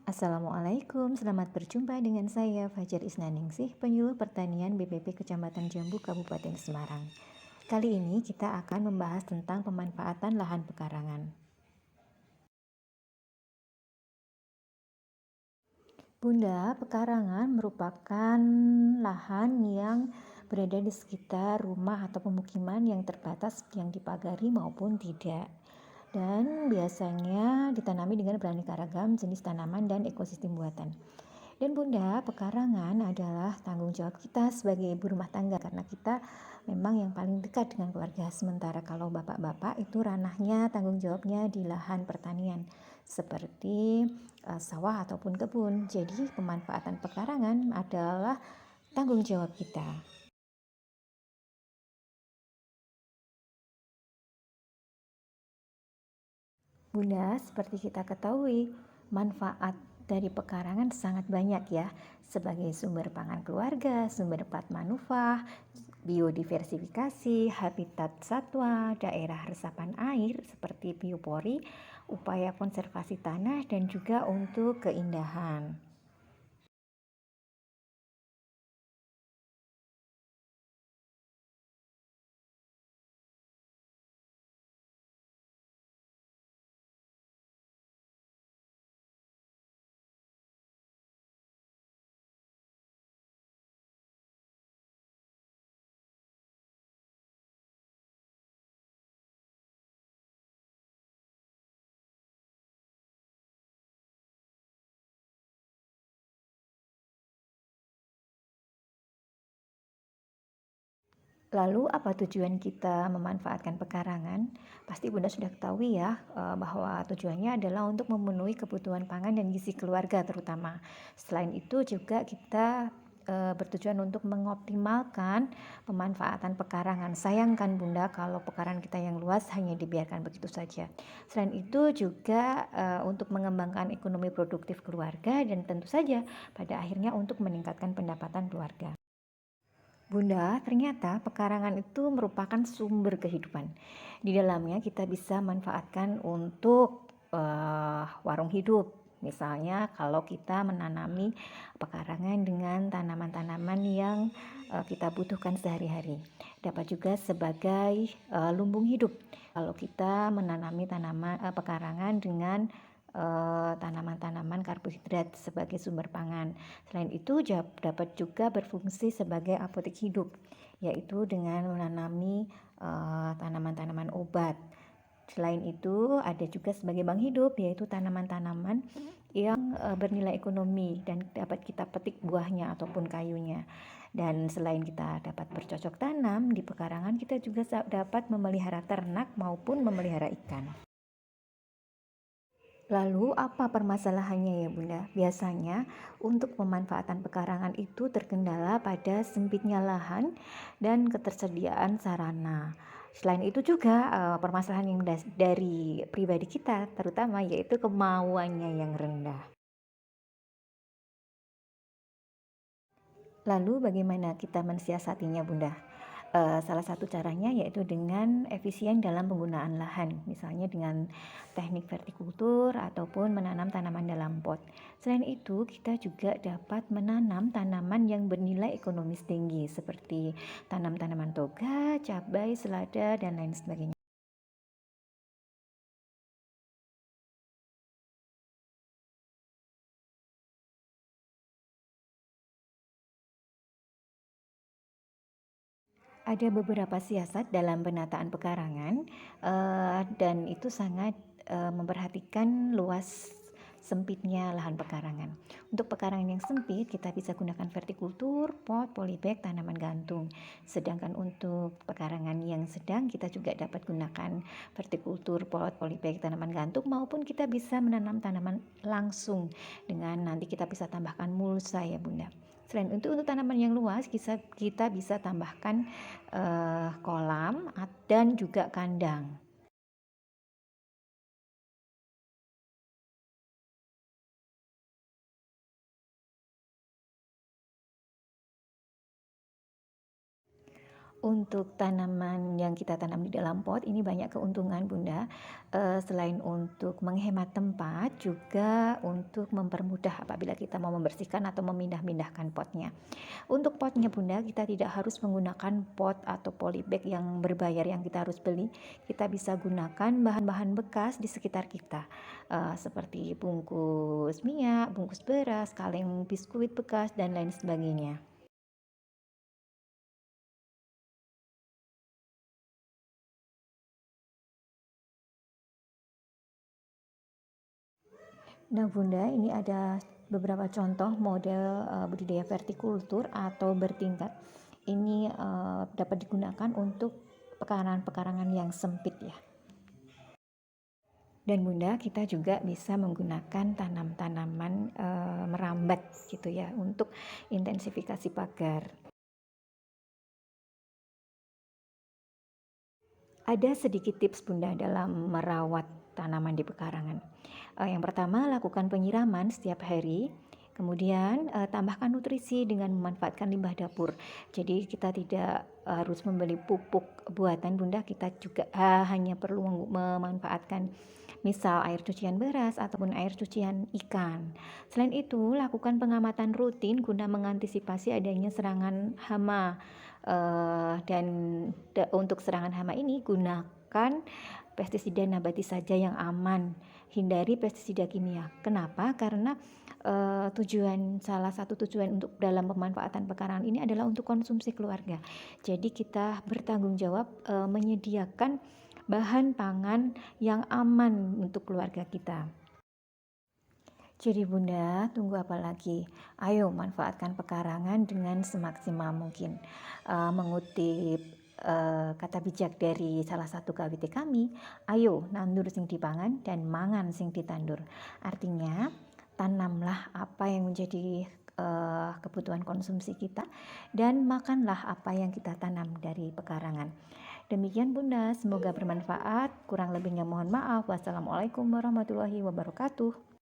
Assalamualaikum, selamat berjumpa dengan saya Fajar Isnaningsih, penyuluh pertanian BPP Kecamatan Jambu, Kabupaten Semarang. Kali ini kita akan membahas tentang pemanfaatan lahan pekarangan. Bunda, pekarangan merupakan lahan yang berada di sekitar rumah atau pemukiman yang terbatas yang dipagari maupun tidak. Dan biasanya ditanami dengan beraneka ragam jenis tanaman dan ekosistem buatan. Dan Bunda, pekarangan adalah tanggung jawab kita sebagai ibu rumah tangga karena kita memang yang paling dekat dengan keluarga. Sementara kalau bapak-bapak itu ranahnya tanggung jawabnya di lahan pertanian seperti sawah ataupun kebun. Jadi pemanfaatan pekarangan adalah tanggung jawab kita. Bunda, seperti kita ketahui, manfaat dari pekarangan sangat banyak ya, sebagai sumber pangan keluarga, sumber pakan manufah, biodiversifikasi, habitat satwa, daerah resapan air seperti biopori, upaya konservasi tanah, dan juga untuk keindahan. Lalu apa tujuan kita memanfaatkan pekarangan? Pasti Bunda sudah ketahui ya, bahwa tujuannya adalah untuk memenuhi kebutuhan pangan dan gizi keluarga terutama. Selain itu juga kita bertujuan untuk mengoptimalkan pemanfaatan pekarangan. Sayangkan Bunda kalau pekarangan kita yang luas hanya dibiarkan begitu saja. Selain itu juga untuk mengembangkan ekonomi produktif keluarga dan tentu saja pada akhirnya untuk meningkatkan pendapatan keluarga. Bunda, ternyata pekarangan itu merupakan sumber kehidupan. Di dalamnya kita bisa manfaatkan untuk warung hidup. Misalnya kalau kita menanami pekarangan dengan tanaman-tanaman yang kita butuhkan sehari-hari. Dapat juga sebagai lumbung hidup. Kalau kita menanami tanaman pekarangan dengan tanaman-tanaman karbohidrat sebagai sumber pangan. Selain itu dapat juga berfungsi sebagai apotek hidup, yaitu dengan menanami tanaman-tanaman obat. Selain itu ada juga sebagai bank hidup, yaitu tanaman-tanaman yang bernilai ekonomi dan dapat kita petik buahnya ataupun kayunya. Dan selain kita dapat bercocok tanam di pekarangan, kita juga dapat memelihara ternak maupun memelihara ikan. Lalu apa permasalahannya ya Bunda? Biasanya untuk pemanfaatan pekarangan itu terkendala pada sempitnya lahan dan ketersediaan sarana. Selain itu juga permasalahan yang dari pribadi kita terutama yaitu kemauannya yang rendah. Lalu bagaimana kita mensiasatinya Bunda? Salah satu caranya yaitu dengan efisien dalam penggunaan lahan, misalnya dengan teknik vertikultur ataupun menanam tanaman dalam pot. Selain itu, kita juga dapat menanam tanaman yang bernilai ekonomis tinggi seperti tanam tanaman toga, cabai, selada, dan lain sebagainya. Ada beberapa siasat dalam penataan pekarangan dan itu sangat memperhatikan luas sempitnya lahan pekarangan. Untuk pekarangan yang sempit kita bisa gunakan vertikultur, pot, polybag, tanaman gantung. Sedangkan untuk pekarangan yang sedang kita juga dapat gunakan vertikultur, pot, polybag, tanaman gantung maupun kita bisa menanam tanaman langsung dengan nanti kita bisa tambahkan mulsa ya Bunda. Selain itu untuk tanaman yang luas kita bisa tambahkan kolam dan juga kandang. Untuk tanaman yang kita tanam di dalam pot ini banyak keuntungan Bunda, selain untuk menghemat tempat, juga untuk mempermudah apabila kita mau membersihkan atau memindah-mindahkan potnya. Untuk potnya Bunda, kita tidak harus menggunakan pot atau polybag yang berbayar yang kita harus beli. Kita bisa gunakan bahan-bahan bekas di sekitar kita, seperti bungkus minyak, bungkus beras, kaleng biskuit bekas, dan lain sebagainya. Nah Bunda, ini ada beberapa contoh model budidaya vertikultur atau bertingkat. Ini dapat digunakan untuk pekarangan-pekarangan yang sempit ya. Dan Bunda, kita juga bisa menggunakan tanam-tanaman merambat gitu ya untuk intensifikasi pagar. Ada sedikit tips Bunda dalam merawat tanaman di pekarangan. Yang pertama, lakukan penyiraman setiap hari. Kemudian tambahkan nutrisi dengan memanfaatkan limbah dapur. Jadi kita tidak harus membeli pupuk buatan Bunda, kita juga hanya perlu memanfaatkan misal air cucian beras ataupun air cucian ikan. Selain itu, lakukan pengamatan rutin guna mengantisipasi adanya serangan hama. Dan untuk serangan hama ini gunakan pestisida nabati saja yang aman, hindari pestisida kimia. Kenapa? Karena salah satu tujuan untuk dalam pemanfaatan pekarangan ini adalah untuk konsumsi keluarga. Jadi kita bertanggung jawab menyediakan bahan pangan yang aman untuk keluarga kita. Jadi Bunda, tunggu apa lagi? Ayo manfaatkan pekarangan dengan semaksimal mungkin. Mengutip kata bijak dari salah satu KWT kami, ayo nandur sing dipangan dan mangan sing ditandur. Artinya, tanamlah apa yang menjadi kebutuhan konsumsi kita dan makanlah apa yang kita tanam dari pekarangan. Demikian Bunda, semoga bermanfaat. Kurang lebihnya mohon maaf. Wassalamualaikum warahmatullahi wabarakatuh.